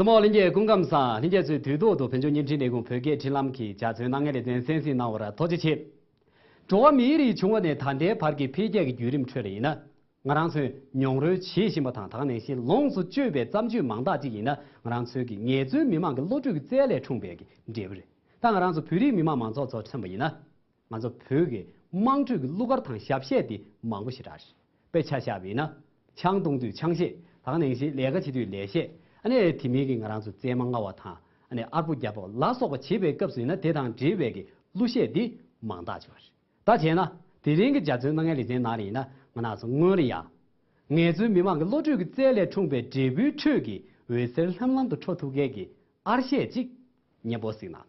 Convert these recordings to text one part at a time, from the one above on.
什么？人家公干啥？人家最最多都分就年轻那个拍给提啷去，加最啷个的人先生拿我了拖起去。做米里从我的谈的拍给拍给剧里出来呢。我当时牛肉切什么汤，他那些龙是九百咱们就忙大几呢？我当时给眼睛迷茫个落这个再来冲别个，对不对？但我当时拍的迷茫忙做什么呢？我做拍给忙这个路个汤下片的忙不起啥事，被掐下边呢，抢东对抢西，他那些两个起对联系，那提米给我当时再忙我汤，那二不家包拉说个七百个水呢，得当这边的路线的忙大就是，大钱呢？第二个家族那个里在哪里呢？我那是我的呀，眼睛迷茫个落这个再来冲别这边车给，为啥他们都出头给二线级，你不是拿的。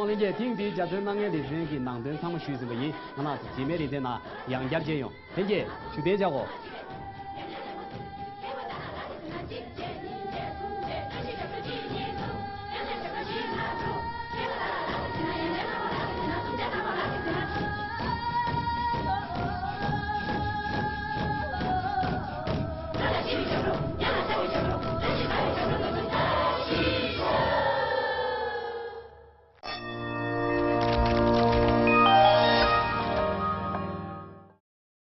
人家顶地家村那眼的人给南登他们学生个音，我那是前面的在那杨家借用，人家去别家伙。